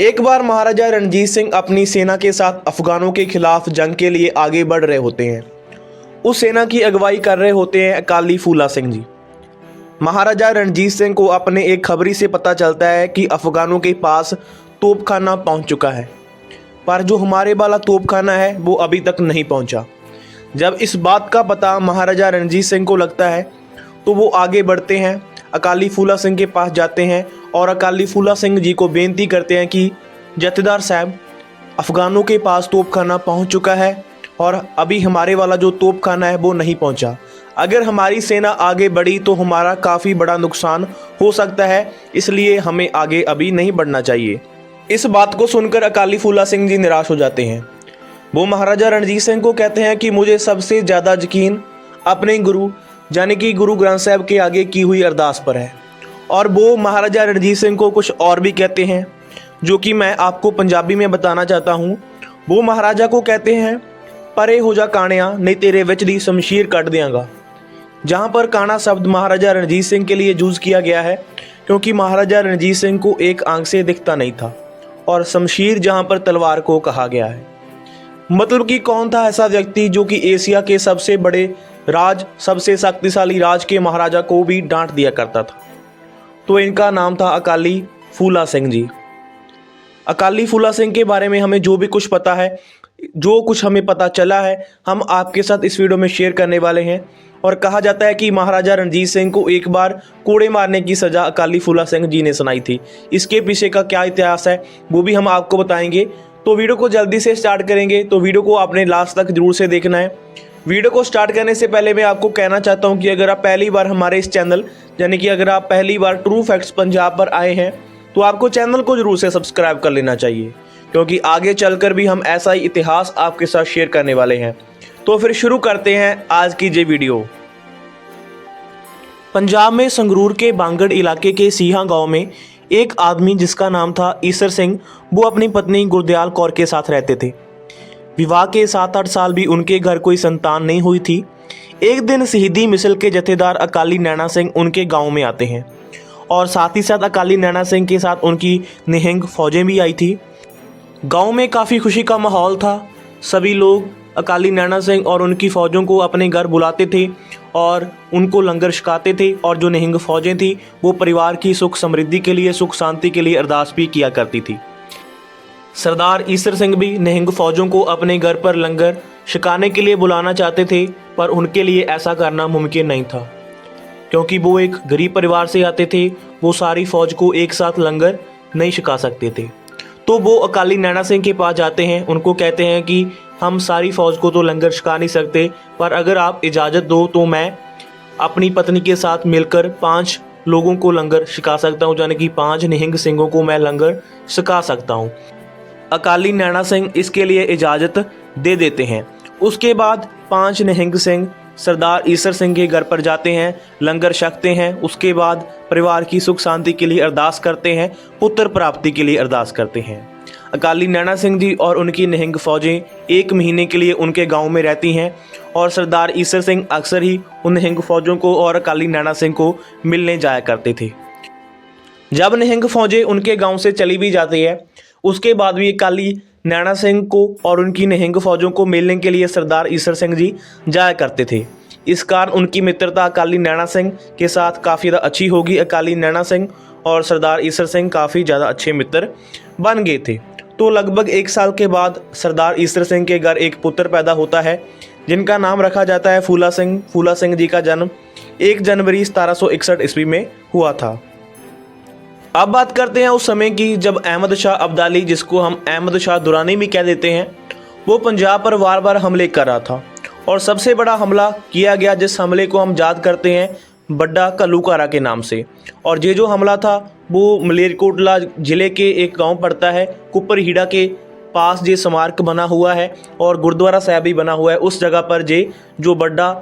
एक बार महाराजा रणजीत सिंह अपनी सेना के साथ अफगानों के खिलाफ जंग के लिए आगे बढ़ रहे होते हैं। उस सेना की अगुवाई कर रहे होते हैं अकाली फूला सिंह जी। महाराजा रणजीत सिंह को अपने एक खबरी से पता चलता है कि अफगानों के पास तोपखाना पहुंच चुका है, पर जो हमारे वाला तोपखाना है वो अभी तक नहीं पहुंचा। जब इस बात का पता महाराजा रणजीत सिंह को लगता है तो वो आगे बढ़ते हैं, अकाली फूला सिंह के पास जाते हैं और अकाली फूला सिंह जी को बेनती करते हैं कि जथेदार साहब, अफगानों के पास तोपखाना पहुंच चुका है और अभी हमारे वाला जो तोपखाना है वो नहीं पहुंचा। अगर हमारी सेना आगे बढ़ी तो हमारा काफ़ी बड़ा नुकसान हो सकता है, इसलिए हमें आगे अभी नहीं बढ़ना चाहिए। इस बात को सुनकर अकाली फूला सिंह जी निराश हो जाते हैं। वो महाराजा रणजीत सिंह को कहते हैं कि मुझे सबसे ज़्यादा यकीन अपने गुरु यानी कि गुरु ग्रंथ साहब के आगे की हुई अरदास पर है। और वो महाराजा रणजीत सिंह को कुछ और भी कहते हैं जो कि मैं आपको पंजाबी में बताना चाहता हूँ। वो महाराजा को कहते हैं, परे हो जा काणिया नहीं तेरे विच दी शमशीर कट देंगा। जहाँ पर काना शब्द महाराजा रणजीत सिंह के लिए यूज़ किया गया है क्योंकि महाराजा रणजीत सिंह को एक आंख से दिखता नहीं था, और शमशीर जहाँ पर तलवार को कहा गया है। मतलब कि कौन था ऐसा व्यक्ति जो कि एशिया के सबसे बड़े राज, सबसे शक्तिशाली राज के महाराजा को भी डांट दिया करता था। तो इनका नाम था अकाली फूला सिंह जी। अकाली फूला सिंह के बारे में हमें जो भी कुछ पता है, जो कुछ हमें पता चला है, हम आपके साथ इस वीडियो में शेयर करने वाले हैं। और कहा जाता है कि महाराजा रणजीत सिंह को एक बार कोड़े मारने की सज़ा अकाली फूला सिंह जी ने सुनाई थी। इसके पीछे का क्या इतिहास है वो भी हम आपको बताएंगे। तो वीडियो को जल्दी से स्टार्ट करेंगे, तो वीडियो को आपने लास्ट तक जरूर से देखना है। वीडियो को स्टार्ट करने से पहले मैं आपको कहना चाहता हूं कि अगर आप पहली बार हमारे इस चैनल यानी कि अगर आप पहली बार ट्रू फैक्ट्स पंजाब पर आए हैं तो आपको चैनल को जरूर से सब्सक्राइब कर लेना चाहिए, क्योंकि आगे चलकर भी हम ऐसा ही इतिहास आपके साथ शेयर करने वाले हैं। तो फिर शुरू करते हैं आज की ये वीडियो। पंजाब में संगरूर के बांगड़ इलाके के सीहा गांव में एक आदमी जिसका नाम था ईसर सिंह, वो अपनी पत्नी गुरदयाल कौर के साथ रहते थे। विवाह के 7-8 साल भी उनके घर कोई संतान नहीं हुई थी। एक दिन शहीदी मिसल के जथेदार अकाली नैना सिंह उनके गांव में आते हैं और साथ ही साथ अकाली नैना सिंह के साथ उनकी निहंग फौजें भी आई थी। गांव में काफ़ी खुशी का माहौल था। सभी लोग अकाली नैना सिंह और उनकी फ़ौजों को अपने घर बुलाते थे और उनको लंगर छकाते थे, और जो निहंग फौजें थी वो परिवार की सुख समृद्धि के लिए, सुख शांति के लिए अरदास भी किया करती थी। सरदार ईसर सिंह भी निहंग फौजों को अपने घर पर लंगर छकाने के लिए बुलाना चाहते थे, पर उनके लिए ऐसा करना मुमकिन नहीं था क्योंकि वो एक गरीब परिवार से आते थे। वो सारी फौज को एक साथ लंगर नहीं छका सकते थे। तो वो अकाली नैना सिंह के पास जाते हैं, उनको कहते हैं कि हम सारी फौज को तो लंगर छका नहीं सकते, पर अगर आप इजाज़त दो तो मैं अपनी पत्नी के साथ मिलकर 5 लोगों को लंगर छका सकता हूँ, यानी कि 5 निहंग सिंहों को मैं लंगर छका सकता हूँ। अकाली नैना सिंह इसके लिए इजाज़त दे देते हैं। उसके बाद 5 निहंग सिंह सरदार ईसर सिंह के घर पर जाते हैं, लंगर छकते हैं। उसके बाद परिवार की सुख शांति के लिए अरदास करते हैं, पुत्र प्राप्ति के लिए अरदास करते हैं। अकाली नैना सिंह जी और उनकी निहंग फौजें 1 महीने के लिए उनके गांव में रहती हैं और सरदार ईसर सिंह अक्सर ही उन निहंग फौजों को और अकाली नैना सिंह को मिलने जाया करते थे। जब निहंग फौजें उनके गांव से चली भी जाती है, उसके बाद भी अकाली नैना सिंह को और उनकी निहंग फौजों को मिलने के लिए सरदार ईसर सिंह जी जाया करते थे। इस कारण उनकी मित्रता अकाली नैना सिंह के साथ काफ़ी ज़्यादा अच्छी होगी। अकाली नैना सिंह और सरदार ईसर सिंह काफ़ी ज़्यादा अच्छे मित्र बन गए थे। तो लगभग 1 साल के बाद सरदार ईसर सिंह के घर एक पुत्र पैदा होता है जिनका नाम रखा जाता है फूला सिंह। फूला सिंह जी का जन्म 1 जनवरी 1761 ईस्वी में हुआ था। अब बात करते हैं उस समय की जब अहमद शाह अब्दाली, जिसको हम अहमद शाह दुरानी भी कह देते हैं, वो पंजाब पर बार बार हमले कर रहा था। और सबसे बड़ा हमला किया गया जिस हमले को हम याद करते हैं बड्डा घल्लूघारा के नाम से। और ये जो हमला था वो मलेरकोटला ज़िले के एक गांव पड़ता है, कुपरहीड़ा के पास ये स्मारक बना हुआ है और गुरुद्वारा साहब भी बना हुआ है। उस जगह पर जो बड्डा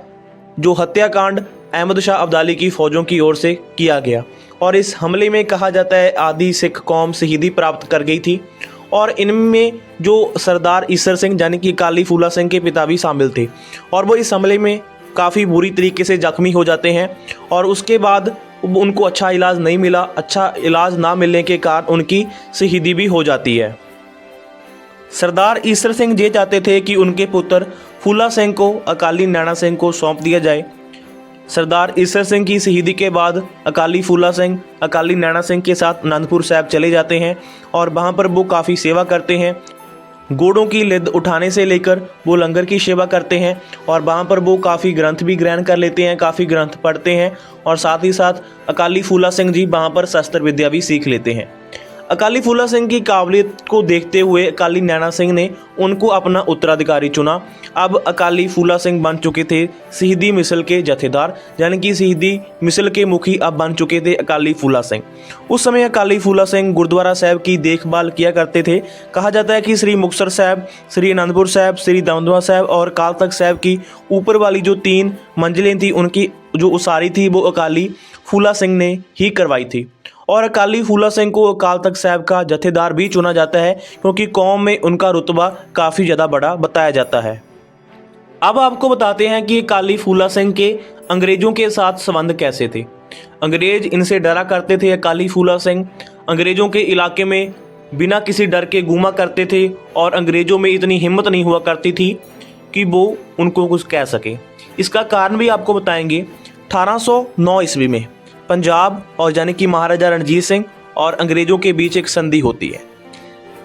जो हत्याकांड अहमद शाह अब्दाली की फ़ौजों की ओर से किया गया, और इस हमले में कहा जाता है आधी सिख कौम शहीदी प्राप्त कर गई थी। और इनमें जो सरदार ईसर सिंह यानी कि अकाली फूला सिंह के पिता भी शामिल थे, और वो इस हमले में काफ़ी बुरी तरीके से जख्मी हो जाते हैं। और उसके बाद उनको अच्छा इलाज नहीं मिला। अच्छा इलाज ना मिलने के कारण उनकी शहीदी भी हो जाती है। सरदार ईसर सिंह ये चाहते थे कि उनके पुत्र फूला सिंह को अकाली नैना सिंह को सौंप दिया जाए। सरदार ईसर सिंह की शहीदी के बाद अकाली फूला सिंह अकाली नैना सिंह के साथ आनंदपुर साहिब चले जाते हैं और वहाँ पर वो काफ़ी सेवा करते हैं। घोड़ों की लिद उठाने से लेकर वो लंगर की सेवा करते हैं और वहाँ पर वो काफ़ी ग्रंथ भी ग्रहण कर लेते हैं, काफ़ी ग्रंथ पढ़ते हैं और साथ ही साथ अकाली फूला सिंह जी वहाँ पर शस्त्र विद्या भी सीख लेते हैं। अकाली फूला सिंह की काबिलियत को देखते हुए अकाली नैना सिंह ने उनको अपना उत्तराधिकारी चुना। अब अकाली फूला सिंह बन चुके थे शहीदी मिसल के जथेदार, यानी कि शहीदी मिसल के मुखी अब बन चुके थे अकाली फूला सिंह। उस समय अकाली फूला सिंह गुरुद्वारा साहब की देखभाल किया करते थे। कहा जाता है कि श्री मुक्तसर साहब, श्री आनंदपुर साहब, श्री दमदमा साहब और अकाल तख्त साहब की ऊपर वाली जो 3 मंजिलें थी उनकी जो उसारी थी वो अकाली फूला सिंह ने ही करवाई थी। और अकाली फूला सिंह को अकाल तख्त साहब का जथेदार भी चुना जाता है क्योंकि कौम में उनका रुतबा काफ़ी ज़्यादा बड़ा बताया जाता है। अब आपको बताते हैं कि अकाली फूला सिंह के अंग्रेज़ों के साथ संबंध कैसे थे। अंग्रेज़ इनसे डरा करते थे। अकाली फूला सिंह अंग्रेज़ों के इलाके में बिना किसी डर के घूमा करते थे और अंग्रेज़ों में इतनी हिम्मत नहीं हुआ करती थी कि वो उनको कुछ कह सके। इसका कारण भी आपको बताएंगे। 1809 ईस्वी में पंजाब और यानी कि महाराजा रणजीत सिंह और अंग्रेज़ों के बीच एक संधि होती है,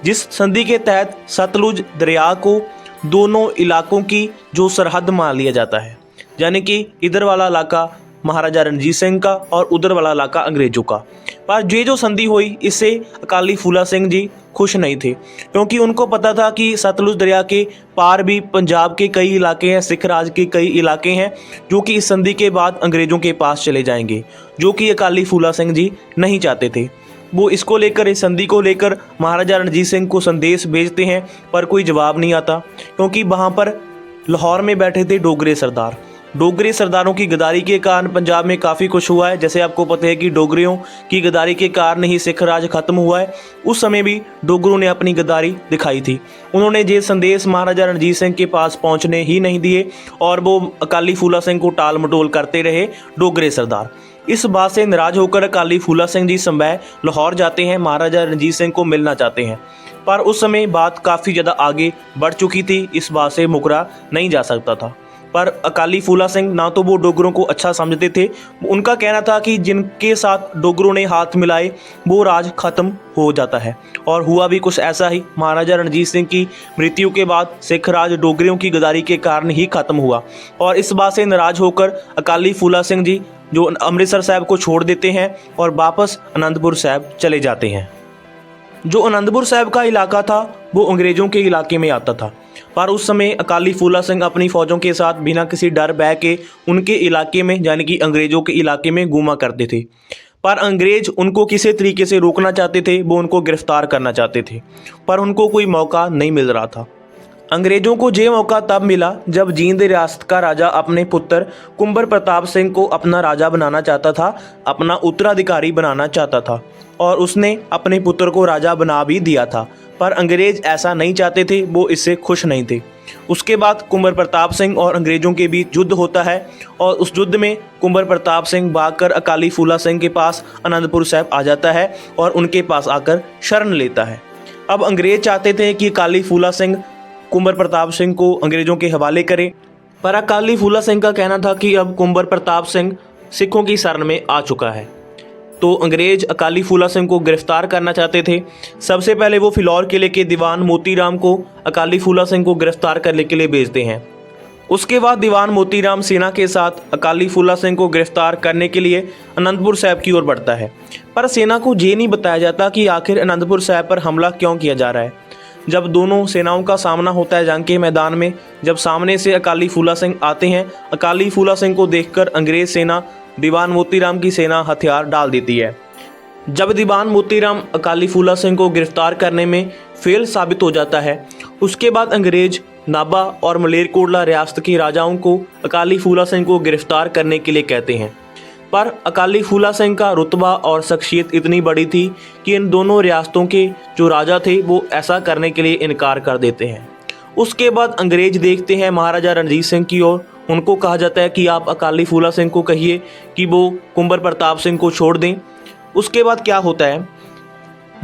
जिस संधि के तहत सतलुज दरिया को दोनों इलाकों की जो सरहद मान लिया जाता है, यानी कि इधर वाला इलाका महाराजा रणजीत सिंह का और उधर वाला इलाका अंग्रेज़ों का। पर ये जो संधि हुई इससे अकाली फूला सिंह जी खुश नहीं थे क्योंकि उनको पता था कि सतलुज दरिया के पार भी पंजाब के कई इलाके हैं, सिख राज के कई इलाके हैं जो कि इस संधि के बाद अंग्रेज़ों के पास चले जाएंगे, जो कि अकाली फूला सिंह जी नहीं चाहते थे। वो इसको लेकर, इस संधि को लेकर महाराजा रणजीत सिंह को संदेश भेजते हैं पर कोई जवाब नहीं आता क्योंकि वहाँ पर लाहौर में बैठे थे डोगरे सरदार। डोगरे सरदारों की गद्दारी के कारण पंजाब में काफ़ी कुछ हुआ है। जैसे आपको पता है कि डोगरियों की गद्दारी के कारण ही सिख राज खत्म हुआ है। उस समय भी डोगरों ने अपनी गद्दारी दिखाई थी। उन्होंने ये संदेश महाराजा रणजीत सिंह के पास पहुंचने ही नहीं दिए और वो अकाली फूला सिंह को टाल मटोल करते रहे डोगरे सरदार। इस बात से नाराज होकर अकाली फूला सिंह जी संभय लाहौर जाते हैं, महाराजा रणजीत सिंह को मिलना चाहते हैं। पर उस समय बात काफ़ी ज़्यादा आगे बढ़ चुकी थी, इस बात से मुकरा नहीं जा सकता था। पर अकाली फूला सिंह ना तो वो डोगरों को अच्छा समझते थे। उनका कहना था कि जिनके साथ डोगरों ने हाथ मिलाए वो राज खत्म हो जाता है और हुआ भी कुछ ऐसा ही। महाराजा रणजीत सिंह की मृत्यु के बाद सिख राज डोगरियों की गद्दारी के कारण ही खत्म हुआ और इस बात से नाराज होकर अकाली फूला सिंह जी जो अमृतसर साहब को छोड़ देते हैं और वापस आनंदपुर साहब चले जाते हैं। जो आनंदपुर साहब का इलाका था वो अंग्रेज़ों के इलाके में आता था, पर उस समय अकाली फूला सिंह अपनी फ़ौजों के साथ बिना किसी डर भय के उनके इलाके में यानी कि अंग्रेज़ों के इलाके में घूमा करते थे। पर अंग्रेज़ उनको किसी तरीके से रोकना चाहते थे, वो उनको गिरफ्तार करना चाहते थे, पर उनको कोई मौका नहीं मिल रहा था। अंग्रेज़ों को ये मौका तब मिला जब जींद रियासत का राजा अपने पुत्र कुंवर प्रताप सिंह को अपना राजा बनाना चाहता था, अपना उत्तराधिकारी बनाना चाहता था और उसने अपने पुत्र को राजा बना भी दिया था। पर अंग्रेज़ ऐसा नहीं चाहते थे, वो इससे खुश नहीं थे। उसके बाद कुंवर प्रताप सिंह और अंग्रेज़ों के बीच युद्ध होता है और उस युद्ध में कुंवर प्रताप सिंह भागकर अकाली फूला सिंह के पास आनंदपुर साहब आ जाता है और उनके पास आकर शरण लेता है। अब अंग्रेज़ चाहते थे कि अकाली फूला सिंह कुंवर प्रताप सिंह को अंग्रेज़ों के हवाले करें, पर अकाली फूला सिंह का कहना था कि अब कुंवर प्रताप सिंह सिखों की शरण में आ चुका है। तो अंग्रेज़ अकाली फूला सिंह को गिरफ्तार करना चाहते थे। सबसे पहले वो फिलौर किले के दीवान मोतीराम को अकाली फूला सिंह को गिरफ्तार करने के लिए भेजते हैं। उसके बाद दीवान मोतीराम सेना के साथ अकाली फूला सिंह को गिरफ्तार करने के लिए आनंदपुर साहब की ओर बढ़ता है। पर सेना को ये नहीं बताया जाता कि आखिर आनंदपुर साहब पर हमला क्यों किया जा रहा है। जब दोनों सेनाओं का सामना होता है जंग के मैदान में, जब सामने से अकाली फूला सिंह आते हैं, अकाली फूला सिंह को देखकर अंग्रेज़ सेना दीवान मोतीराम की सेना हथियार डाल देती है। जब दीवान मोतीराम अकाली फूला सिंह को गिरफ्तार करने में फेल साबित हो जाता है, उसके बाद अंग्रेज़ नाभा और मलेरकोटला रियासत के राजाओं को अकाली फूला सिंह को गिरफ्तार करने के लिए कहते हैं। पर अकाली फूला सिंह का रुतबा और शख्सियत इतनी बड़ी थी कि इन दोनों रियासतों के जो राजा थे वो ऐसा करने के लिए इनकार कर देते हैं। उसके बाद अंग्रेज़ देखते हैं महाराजा रणजीत सिंह की ओर उनको कहा जाता है कि आप अकाली फूला सिंह को कहिए कि वो कुंवर प्रताप सिंह को छोड़ दें। उसके बाद क्या होता है,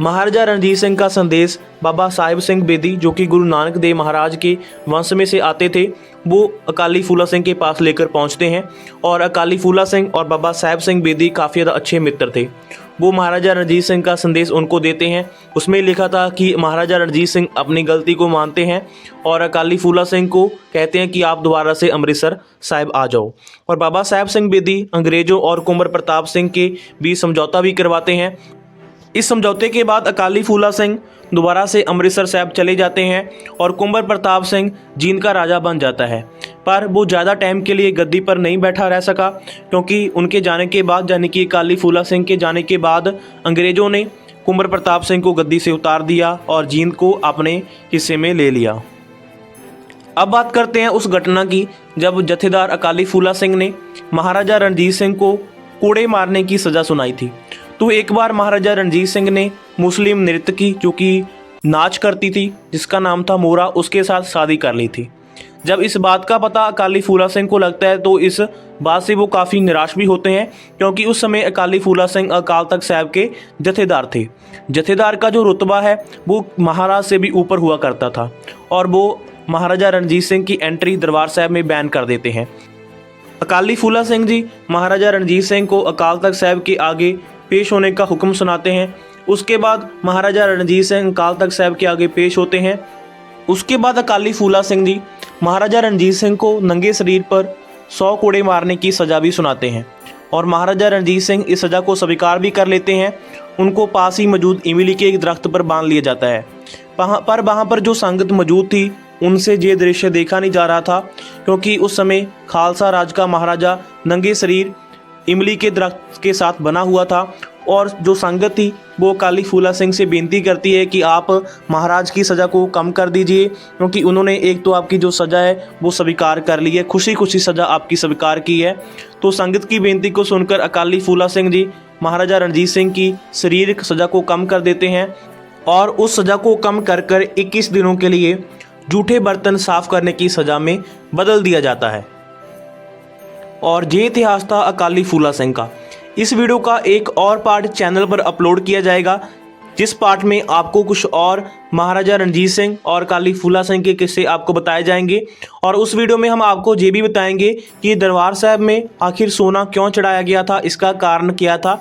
महाराजा रणजीत सिंह का संदेश बाबा साहिब सिंह बेदी जो कि गुरु नानक देव महाराज के वंश में से आते थे, वो अकाली फूला सिंह के पास लेकर पहुंचते हैं। और अकाली फूला सिंह और बाबा साहिब सिंह बेदी काफ़ी ज़्यादा अच्छे मित्र थे। वो महाराजा रणजीत सिंह का संदेश उनको देते हैं। उसमें लिखा था कि महाराजा रणजीत सिंह अपनी गलती को मानते हैं और अकाली फूला सिंह को कहते हैं कि आप दोबारा से अमृतसर साहिब आ जाओ। और बाबा साहिब सिंह बेदी अंग्रेज़ों और कुंवर प्रताप सिंह के बीच समझौता भी करवाते हैं। इस समझौते के बाद अकाली फूला सिंह दोबारा से अमृतसर साहिब चले जाते हैं और कुंवर प्रताप सिंह जींद का राजा बन जाता है। पर वो ज़्यादा टाइम के लिए गद्दी पर नहीं बैठा रह सका, क्योंकि उनके जाने के बाद, यानी कि अकाली फूला सिंह के जाने के बाद, अंग्रेज़ों ने कुंवर प्रताप सिंह को गद्दी से उतार दिया और जींद को अपने हिस्से में ले लिया। अब बात करते हैं उस घटना की जब जत्थेदार अकाली फूला सिंह ने महाराजा रणजीत सिंह को कोड़े मारने की सज़ा सुनाई थी। तो एक बार महाराजा रणजीत सिंह ने मुस्लिम नर्तकी जो कि नाच करती थी, जिसका नाम था मोरा, उसके साथ शादी कर ली थी। जब इस बात का पता अकाली फूला सिंह को लगता है तो इस बात से वो काफ़ी निराश भी होते हैं, क्योंकि उस समय अकाली फूला सिंह अकाल तख्त साहिब के जत्थेदार थे। जत्थेदार का जो रुतबा है वो महाराज से भी ऊपर हुआ करता था और वो महाराजा रणजीत सिंह की एंट्री दरबार साहिब में बैन कर देते हैं। अकाली फूला सिंह जी महाराजा रणजीत सिंह को अकाल तख्त साहिब के आगे पेश होने का हुक्म सुनाते हैं। उसके बाद महाराजा रणजीत सिंह अकाल तख्त साहिब के आगे पेश होते हैं। उसके बाद अकाली फूला सिंह जी महाराजा रणजीत सिंह को नंगे शरीर पर 100 कोड़े मारने की सज़ा भी सुनाते हैं और महाराजा रणजीत सिंह इस सज़ा को स्वीकार भी कर लेते हैं। उनको पास ही मौजूद इमली के एक दरख्त पर बांध लिया जाता है। वहाँ पर जो संगत मौजूद थी उनसे ये दृश्य देखा नहीं जा रहा था, क्योंकि उस समय खालसा राज का महाराजा नंगे शरीर इमली के दरख्त के साथ बना हुआ था। और जो संगत थी वो अकाली फूला सिंह से बेनती करती है कि आप महाराज की सज़ा को कम कर दीजिए, क्योंकि उन्होंने एक तो आपकी जो सज़ा है वो स्वीकार कर ली है, खुशी खुशी सज़ा आपकी स्वीकार की है। तो संगत की बेनती को सुनकर अकाली फूला सिंह जी महाराजा रणजीत सिंह की शारीरिक सज़ा को कम कर देते हैं और उस सज़ा को कम कर 21 दिनों के लिए जूठे बर्तन साफ करने की सज़ा में बदल दिया जाता है। और ये इतिहास था अकाली फूला सिंह का। इस वीडियो का एक और पार्ट चैनल पर अपलोड किया जाएगा, जिस पार्ट में आपको कुछ और महाराजा रणजीत सिंह और अकाली फूला सिंह के किस्से आपको बताए जाएंगे। और उस वीडियो में हम आपको ये भी बताएंगे कि दरबार साहिब में आखिर सोना क्यों चढ़ाया गया था, इसका कारण क्या था।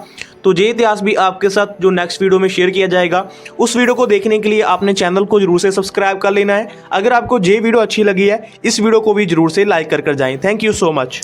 तो ये इतिहास भी आपके साथ जो नेक्स्ट वीडियो में शेयर किया जाएगा। उस वीडियो को देखने के लिए आपने चैनल को जरूर से सब्सक्राइब कर लेना है। अगर आपको ये वीडियो अच्छी लगी है, इस वीडियो को भी जरूर से लाइक कर जाएं। Thank you so much.